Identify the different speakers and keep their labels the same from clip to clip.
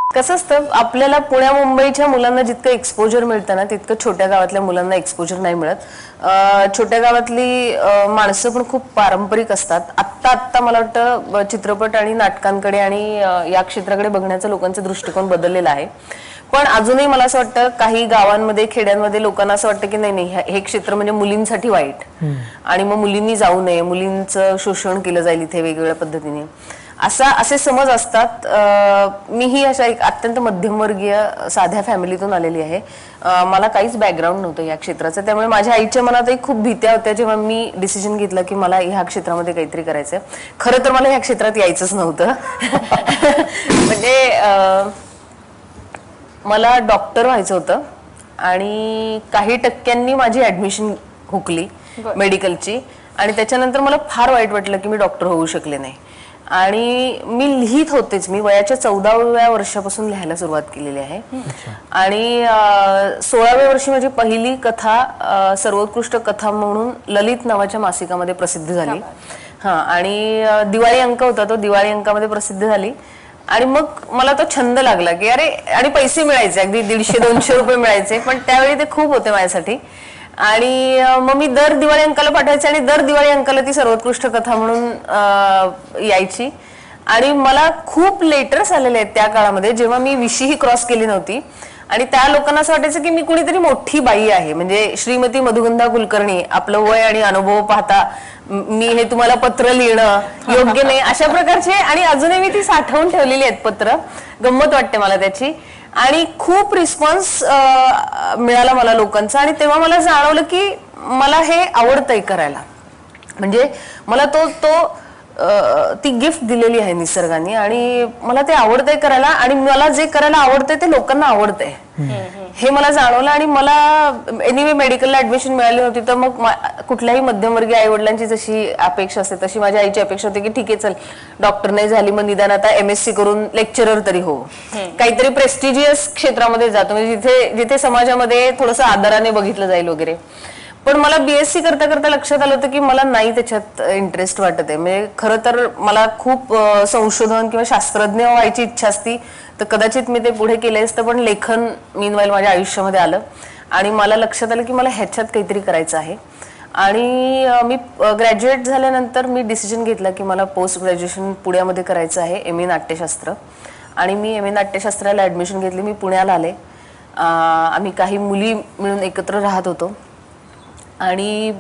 Speaker 1: कसं असतं आपल्याला पुण्या मुंबईच्या मुलांना जितकं एक्सपोजर मिळतं ना तितकं छोट्या गावातल्या मुलांना एक्सपोजर नाही मिळत। छोट्या गावातली माणसं पण खूप पारंपरिक असतात। आत्ता मला वाटतं चित्रपट आणि नाटकांकडे आणि या क्षेत्राकडे बघण्याचा लोकांचा दृष्टिकोन बदललेला आहे। पण अजूनही मला असं वाटतं काही गावांमध्ये खेड्यांमध्ये लोकांना असं वाटतं की नाही हे क्षेत्र म्हणजे मुलींसाठी वाईट आणि मग मुलींनी जाऊ नये, मुलींचं शोषण केलं जाईल इथे वेगवेगळ्या पद्धतीने असे समज असतात। मीही अशा एक अत्यंत मध्यमवर्गीय साध्या फॅमिलीतून आलेली आहे। मला काहीच बॅकग्राऊंड नव्हतं या क्षेत्राचं, त्यामुळे माझ्या आईच्या मनातही खूप भीत्या होत्या जेव्हा मी डिसिजन घेतलं की मला ह्या क्षेत्रामध्ये काहीतरी करायचंय। खरं तर मला ह्या क्षेत्रात यायचंच नव्हतं म्हणजे मला डॉक्टर व्हायचं होतं आणि काही टक्क्यांनी माझी ऍडमिशन हुकली मेडिकलची आणि त्याच्यानंतर मला फार वाईट वाटलं की मी डॉक्टर होऊ शकले नाही। आणि मी लिहित होतेच, मी वयाच्या 14व्या वर्षापासून लिहायला सुरुवात केलेली आहे आणि 16व्या वर्षी माझी पहिली कथा सर्वोत्कृष्ट कथा म्हणून ललित नावाच्या मासिकामध्ये प्रसिद्ध झाली। आणि दिवाळी अंक होता, तो दिवाळी अंकामध्ये प्रसिद्ध झाली आणि मग मला तो छंद लागला की अरे, आणि पैसे मिळायचे, अगदी 150-200 रुपये मिळायचे, पण त्यावेळी ते खूप होते माझ्यासाठी। आणि मग मी दर दिवाळी अंकाला पाठवायचे आणि दर दिवाळी अंकाला ती सर्वोत्कृष्ट कथा म्हणून यायची आणि मला खूप लेटर्स आलेले आहेत त्या काळामध्ये जेव्हा मी 20ही क्रॉस केली नव्हती आणि त्या लोकांना असं वाटायचं की मी कुणीतरी मोठी बाई आहे, म्हणजे श्रीमती मधुगंधा कुलकर्णी, आपलं वय आणि अनुभव पाहता मी हे तुम्हाला पत्र लिहिणं योग्य नाही, अशा प्रकारचे। आणि अजूनही मी ती साठवून ठेवलेली आहेत पत्र, गंमत वाटते मला त्याची। आणि खूप रिस्पॉन्स मिळाला मला लोकांचा आणि तेव्हा मला जाणवलं की मला हे आवडतंय करायला, म्हणजे मला ती गिफ्ट दिलेली आहे निसर्गाने आणि मला ते आवडतंय करायला आणि मला जे करायला आवडतंय ते लोकांना आवडतंय हे मला जाणवलं। आणि मला एनिवे मेडिकलला ऍडमिशन मिळाली होती तर मग कुठल्याही मध्यमवर्गीय आई वडिलांची जशी अपेक्षा असते तशी माझ्या आईची अपेक्षा होती की ठीक आहे चल डॉक्टर नाही झाली मग निदान आता MSc करून लेक्चरर तरी हो, काहीतरी प्रेस्टिजियस क्षेत्रामध्ये जातो म्हणजे जिथे समाजामध्ये थोडंसं आदराने बघितलं जाईल वगैरे। पण मला BSc करता करता लक्षात आलं होतं की मला नाही त्याच्यात इंटरेस्ट वाटत आहे, म्हणजे खरं तर मला खूप संशोधन किंवा शास्त्रज्ञ व्हायची इच्छा असती तर कदाचित मी ते पुढे केले असतं, पण लेखन मीनवाईल माझ्या आयुष्यामध्ये आलं आणि मला लक्षात आलं की मला ह्याच्यात काहीतरी करायचं आहे। आणि मी ग्रॅज्युएट झाल्यानंतर मी डिसिजन घेतला की मला पोस्ट ग्रॅज्युएशन पुण्यामध्ये करायचं आहे, MA नाट्यशास्त्र। आणि मी MA नाट्यशास्त्राला ऍडमिशन घेतली, मी पुण्याला आले। आम्ही काही मुली मिळून एकत्र राहत होतो आणि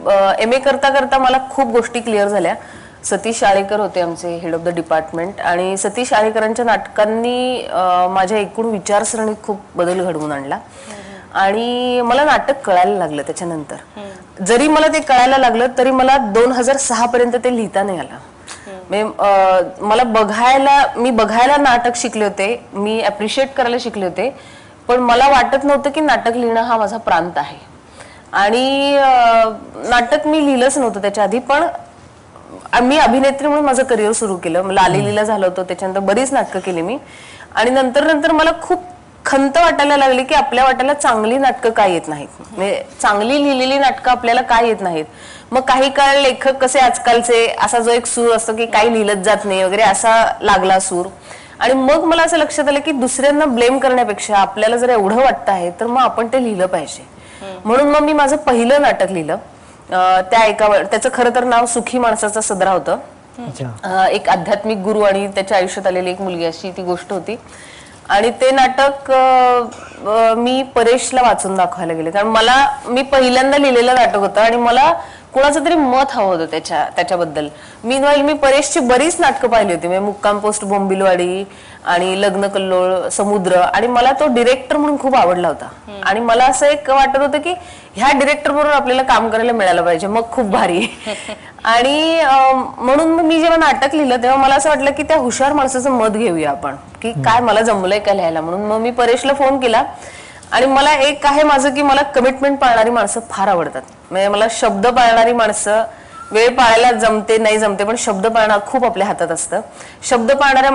Speaker 1: MA करता करता मला खूप गोष्टी क्लिअर झाल्या। सतीश शाळेकर होते आमचे हेड ऑफ द डिपार्टमेंट आणि सतीश शाळेकरांच्या नाटकांनी माझ्या एकूण विचारसरणीत खूप बदल घडवून आणला आणि मला नाटक कळायला लागलं। त्याच्यानंतर जरी मला ते कळायला लागलं तरी मला 2006 पर्यंत ते लिहिता नाही आलं। मला मी बघायला नाटक शिकले होते, मी अप्रिशिएट करायला शिकले होते, पण मला वाटत नव्हतं की नाटक लिहिणं हा माझा प्रांत आहे। आणि नाटक मी लिहिलंच नव्हतं त्याच्या आधी, पण मी अभिनेत्री म्हणून माझं करिअर सुरू केलं। लाली लीला झालं होतं, त्याच्यानंतर बरीच नाटकं केली मी आणि नंतर मला खूप खंत वाटायला लागली की आपल्या वाट्याला चांगली नाटकं काय येत नाहीत, म्हणजे चांगली लिहिलेली नाटकं आपल्याला काय येत नाहीत। मग काही काळ लेखक कसे आजकालचे असा जो एक सूर असतो की काही लिहिलंच जात नाही वगैरे असा लागला सूर। आणि मग मला असं लक्षात आलं की दुसऱ्यांना ब्लेम करण्यापेक्षा आपल्याला जर एवढं वाटतं आहे तर मग आपण ते लिहिलं पाहिजे। म्हणून मग मी माझं पहिलं नाटक लिहिलं, त्याचं खरं तर नाव सुखी माणसाचा सदरा होतं। एक आध्यात्मिक गुरु आणि त्याच्या आयुष्यात आलेली एक मुलगी अशी ती गोष्ट होती आणि ते नाटक मी परेशला वाचून दाखवायला गेले, कारण मी पहिल्यांदा लिहिलेलं नाटक होतं आणि मला कुणाचं तरी मत हवं होतं त्याच्याबद्दल। मी परेशची बरीच नाटकं पाहिली होती, म्हणजे मुक्काम पोस्ट बोंबिलवाडी आणि लग्न कल्लोळ, समुद्र, आणि मला तो डिरेक्टर म्हणून खूप आवडला होता आणि मला असं एक वाटत होतं की ह्या डिरेक्टर बरोबर आपल्याला काम करायला मिळालं पाहिजे, मग खूप भारी। आणि म्हणून मी जेव्हा नाटक लिहिलं तेव्हा मला असं वाटलं की त्या हुशार माणसाचं मत घेऊया आपण की काय मला जमलंय का लिहायला। म्हणून मग मी परेशला फोन केला आणि मला एक आहे माझं की मला कमिटमेंट पाळणारी माणसं फार आवडतात, म्हणजे मला शब्द पाळणारी माणसं, वेळ पाळायला जमते नाही जमते पण शब्द पाळणं खूप आपल्या हातात असतं। शब्द पाळणारी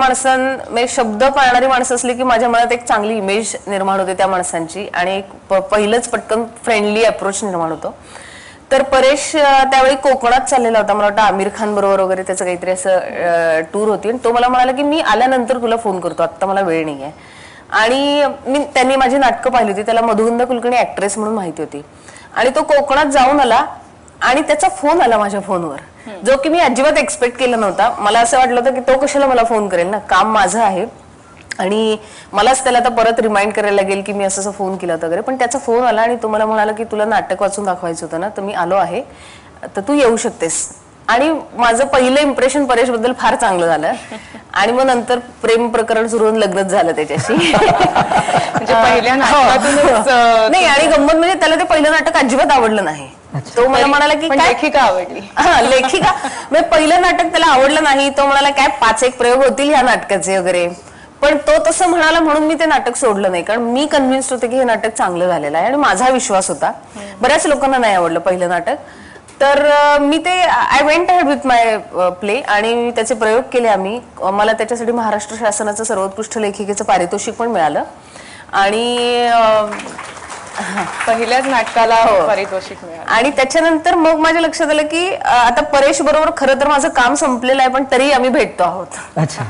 Speaker 1: माणसं असली की माझ्या मनात एक चांगली इमेज निर्माण होते त्या माणसांची आणि एक पहिलंच पटकन फ्रेंडली अप्रोच निर्माण होतो। तर परेश त्यावेळी कोकणात चाललेला होता, मला वाटतं आमिर खान बरोबर वगैरे त्याचं काहीतरी असं टूर होती, आणि तो मला म्हणाला की मी आल्यानंतर तुला फोन करतो, आता मला वेळ नाहीये। आणि त्यांनी माझी नाटकं पाहिली होती. त्याला मधुगंधा कुलकर्णी ऍक्ट्रेस म्हणून माहिती होती आणि तो कोकणात जाऊन आला आणि त्याचा फोन आला माझ्या फोनवर, जो की मी अजिबात एक्सपेक्ट केला नव्हता. मला असं वाटलं होतं की तो कशाला मला फोन करेल ना, काम माझं आहे आणि मलाच त्याला आता परत रिमाइंड करायला लागेल की मी असं फोन केला होता वगैरे. पण त्याचा फोन आला आणि तो मला म्हणाला की तुला नाटक वाचून दाखवायचं होतं ना, तर मी आलो आहे, तर तू येऊ शकतेस. आणि माझं पहिलं इम्प्रेशन परेश बद्दल फार चांगलं झालं आणि मग नंतर प्रेम प्रकरण सुरू होऊन लग्नच झालं त्याच्याशी.
Speaker 2: म्हणजे पहिल्या नाटकातूनच
Speaker 1: नाही, आणि गंमत म्हणजे त्याला ते पहिलं नाटक अजिबात आवडलं नाही. तो मला म्हणाला की काय
Speaker 2: लेखिका आवडली.
Speaker 1: लेखिका म्हणजे पहिलं नाटक त्याला आवडलं नाही. तो म्हणाला काय 5-1 प्रयोग होतील ह्या नाटकाचे वगैरे, पण तो तसं म्हणाला म्हणून मी ते नाटक सोडलं नाही, कारण मी कन्व्हिन्स्ड होते की हे नाटक चांगलं झालेलं आहे आणि माझा विश्वास होता. बऱ्याच लोकांना नाही आवडलं पहिलं नाटक, तर मी ते I went ahead with my play आणि त्याचे प्रयोग केले आम्ही. मला त्याच्यासाठी महाराष्ट्र शासनाचं सर्वोत्कृष्ट लेखिकेचं पारितोषिक पण मिळालं आणि
Speaker 2: पहिल्याच नाटकाला पारितोषिक मिळालं.
Speaker 1: आणि त्याच्यानंतर मग माझ्या लक्षात आलं की आता परेश बरोबर खरं तर माझं काम संपलेलं आहे, पण तरी आम्ही भेटतो आहोत.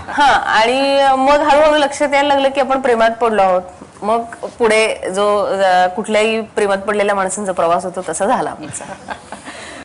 Speaker 1: हा, आणि मग हळूहळू लक्षात यायला लागलं की आपण प्रेमात पडलो आहोत. मग पुढे जो कुठल्याही प्रेमात पडलेल्या माणसांचा प्रवास होतो तसा झाला आमचा.